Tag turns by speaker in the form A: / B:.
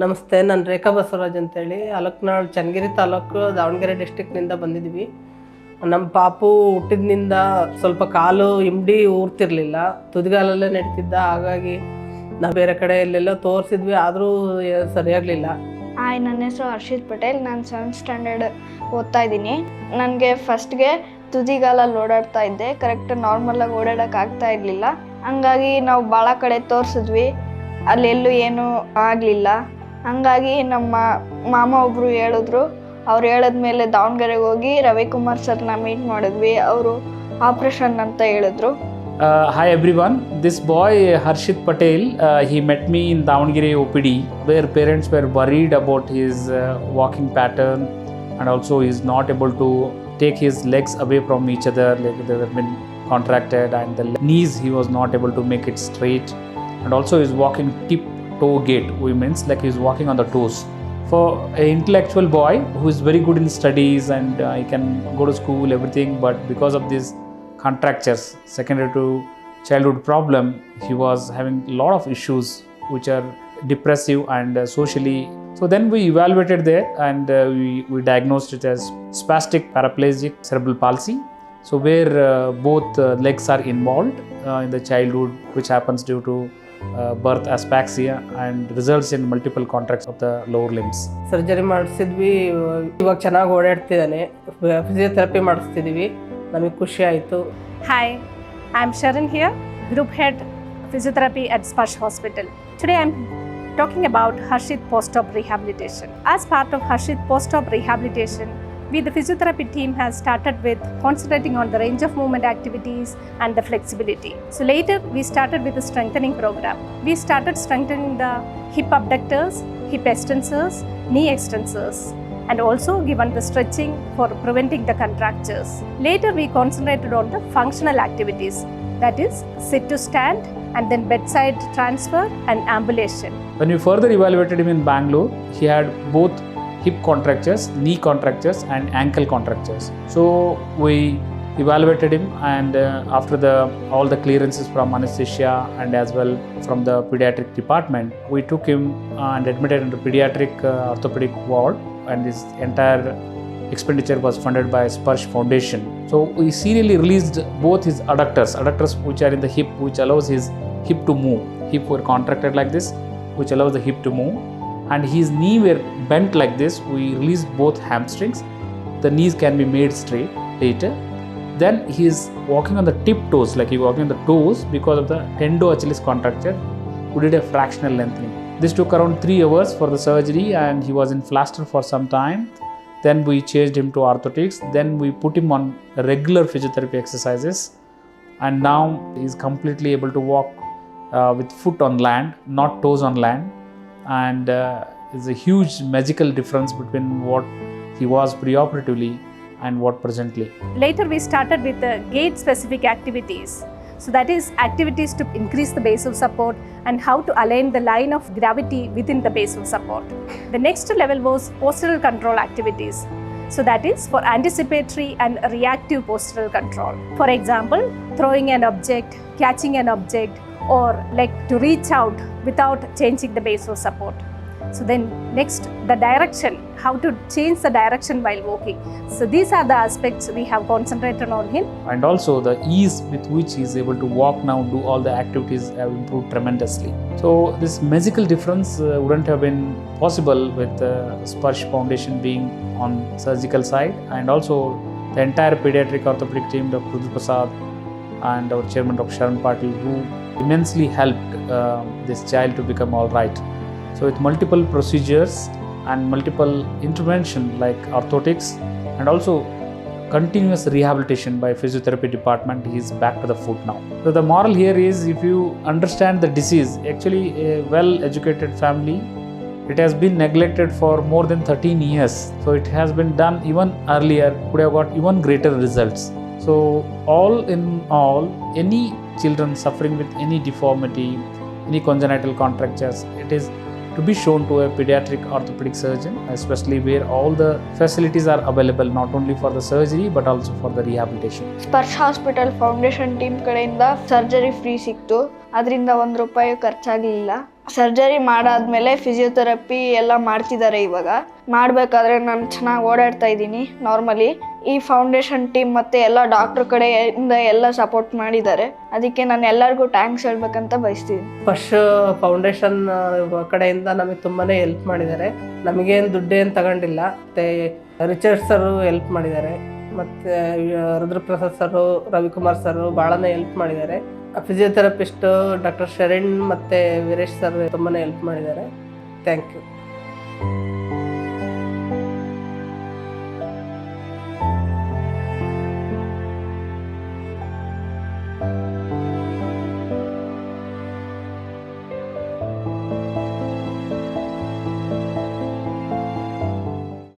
A: ನಮಸ್ತೆ, ನಾನು ರೇಖಾ ಬಸವರಾಜ್ ಅಂತೇಳಿ ಅಲಕ್ನಾಳ್ ಚನ್ನಗಿರಿ ತಾಲೂಕು ದಾವಣಗೆರೆ ಡಿಸ್ಟಿಕ್ನಿಂದ ಬಂದಿದ್ವಿ. ನಮ್ಮ ಪಾಪು ಹುಟ್ಟಿದ್ನಿಂದ ಸ್ವಲ್ಪ ಕಾಲು ಇಮ್ಡಿ ಊರ್ತಿರ್ಲಿಲ್ಲ, ತುದಿಗಾಲಲ್ಲೇ ನಡೀತಿದ್ದ. ಹಾಗಾಗಿ ನಾವು ಬೇರೆ ಕಡೆ ಎಲ್ಲೆಲ್ಲೋ ತೋರಿಸಿದ್ವಿ, ಆದರೂ ಸರಿಯಾಗಲಿಲ್ಲ.
B: ಹಾಯ್, ನನ್ನ ಹೆಸರು ಹರ್ಷಿತ್ ಪಟೇಲ್. ನಾನು 7th ಸ್ಟ್ಯಾಂಡರ್ಡ್ ಓದ್ತಾ ಇದ್ದೀನಿ. ನನಗೆ ಫಸ್ಟ್ಗೆ ತುದಿಗಾಲಲ್ಲಿ ಓಡಾಡ್ತಾ ಇದ್ದೆ, ಕರೆಕ್ಟ್ ನಾರ್ಮಲಾಗಿ ಓಡಾಡೋಕ್ಕಾಗ್ತಾ ಇರಲಿಲ್ಲ. ಹಂಗಾಗಿ ನಾವು ಭಾಳ ಕಡೆ ತೋರಿಸಿದ್ವಿ, ಅಲ್ಲೆಲ್ಲೂ ಏನೂ ಆಗಲಿಲ್ಲ. ಹಂಗಾಗಿ ನಮ್ಮ ಮಾಮ ಒಬ್ಬರು ಹೇಳಿದ್ರು. ಅವ್ರು ಹೇಳಿದ್ಮೇಲೆ ದಾವಣಗೆರೆಗೆ ಹೋಗಿ ರವಿಕುಮಾರ್ ಸರ್ನ ಮೀಟ್ ಮಾಡಿದ್ವಿ. ಅವರು ಆಪ್ರೇಷನ್ ಅಂತ ಹೇಳಿದ್ರು.
C: Hi everyone, this boy Harishith Patel, he met me in Davangere OPD where parents were worried about his walking pattern, and also he is not able to take his legs away from each other, like they have been contracted, and the knees he was not able to make it straight, and also he is walking tip-toe gait, which means like he is walking on the toes. For an intellectual boy who is very good in studies and he can go to school, everything, but because of this contractures secondary to childhood problem, he was having a lot of issues which are depressive and socially. So then we evaluated there, and we diagnosed it as spastic paraplegic cerebral palsy. So where both legs are involved in the childhood, which happens due to birth asphyxia and results in multiple contracts of the lower limbs.
A: Surgery ಮಾಡಿಸಿದ್ವಿ, ಇವಾಗ ಚೆನ್ನಾಗಿ ಓಡಾಡ್ತಿದ್ದಾನೆ. Physiotherapy ಮಾಡಿಸ್ತಿದ್ದೀವಿ, ನಮಗೆ ಖುಷಿ ಆಯಿತು.
D: Hi, I'm Sherin here, Group Head Physiotherapy at SPARSH Hospital. Today I'm talking about Harishith post-op rehabilitation. As part of Harishith post-op rehabilitation, we the physiotherapy team has started with concentrating on the range of movement activities and the flexibility. So later we started with the strengthening program. We started strengthening the hip abductors, hip extensors, knee extensors, and also given the stretching for preventing the contractures. Later we concentrated on the functional activities, that is sit to stand and then bedside transfer and ambulation.
C: When we further evaluated him in Bangalore, he had both hip contractures, knee contractures and ankle contractures. So we evaluated him, and after all the clearances from anesthesia and as well from the pediatric department, we took him and admitted into pediatric orthopedic ward, and his entire expenditure was funded by SPARSH Foundation. So we serially released both his adductors which are in the hip, which allows his hip to move. Hip were contracted like this, which allows the hip to move, and his knee were bent like this. We released both hamstrings. The knees can be made straight later. Then he is walking on the tiptoes, like he walking on the toes because of the tendo-achilles contracture. We did a fractional lengthening. This took around 3 hours for the surgery, and he was in plaster for some time. Then we changed him to orthotics. Then we put him on regular physiotherapy exercises, and now he is completely able to walk with foot on land, not toes on land, and it's a huge magical difference between what he was preoperatively and what presently.
D: Later we started with the gait specific activities. So that is activities to increase the base of support and how to align the line of gravity within the base of support. The next level was postural control activities. So that is for anticipatory and reactive postural control. For example, throwing an object, catching an object, or like to reach out without changing the base of support. So then next, the direction, how to change the direction while walking. So these are the aspects we have concentrated on him.
C: And also the ease with which he is able to walk now, do all the activities have improved tremendously. So this magical difference wouldn't have been possible with SPARSH Foundation being on surgical side, and also the entire pediatric orthopedic team, Dr. Prasad and our chairman Dr. Sherin Patel, who immensely helped this child to become all right. So with multiple procedures and multiple intervention like orthotics and also continuous rehabilitation by physiotherapy department, he is back to the foot now. So the moral here is, if you understand the disease, actually a well-educated family, it has been neglected for more than 13 years. So it has been done even earlier, could have got even greater results. So all in all, any children suffering with any deformity, any congenital contractures, it is to be shown to a pediatric orthopedic surgeon, especially where all the facilities are available not only for the surgery but also for the rehabilitation.
B: Sparsh hospital foundation team ಕಡೆಯಿಂದ surgery free ಸಿಕ್ತು, ಅದರಿಂದ ₹1 ಖರ್ಚಾಗಲಿಲ್ಲ. Surgery ಮಾಡಾದ್ಮೇಲೆ physiotherapy ಎಲ್ಲ ಮಾಡ್ತಿದ್ದಾರೆ. ಇವಾಗ ಮಾಡಬೇಕಾದ್ರೆ ನಾನು ಚೆನ್ನಾಗಿ ಓಡಾಡ್ತಾ ಇದ್ದೀನಿ ನಾರ್ಮಲಿ. ಈ ಫೌಂಡೇಶನ್ ಟೀಮ್ ಮತ್ತು ಎಲ್ಲ ಡಾಕ್ಟ್ರ್ ಕಡೆಯಿಂದ ಎಲ್ಲ ಸಪೋರ್ಟ್ ಮಾಡಿದ್ದಾರೆ. ಅದಕ್ಕೆ ನಾನು ಎಲ್ಲರಿಗೂ ಥ್ಯಾಂಕ್ಸ್ ಹೇಳ್ಬೇಕಂತ ಬಯಸ್ತೀನಿ.
A: ಸ್ಪರ್ಶ್ ಫೌಂಡೇಶನ್ ಕಡೆಯಿಂದ ನಮಗೆ ತುಂಬಾ ಹೆಲ್ಪ್ ಮಾಡಿದ್ದಾರೆ. ನಮಗೇನು ದುಡ್ಡೇನು ತಗೊಂಡಿಲ್ಲ. ಮತ್ತು ರಿಚರ್ಡ್ ಸರು ಹೆಲ್ಪ್ ಮಾಡಿದ್ದಾರೆ, ಮತ್ತು ರುದ್ರಪ್ರಸಾದ್ ಸರು, ರವಿಕುಮಾರ್ ಸರು ಭಾಳನೇ ಹೆಲ್ಪ್ ಮಾಡಿದ್ದಾರೆ. ಫಿಸಿಯೋಥೆರಪಿಸ್ಟು ಡಾಕ್ಟರ್ ಶೆರಿನ್ ಮತ್ತು ವೀರೇಶ್ ಸರ್ ತುಂಬಾ ಹೆಲ್ಪ್ ಮಾಡಿದ್ದಾರೆ. Thank you.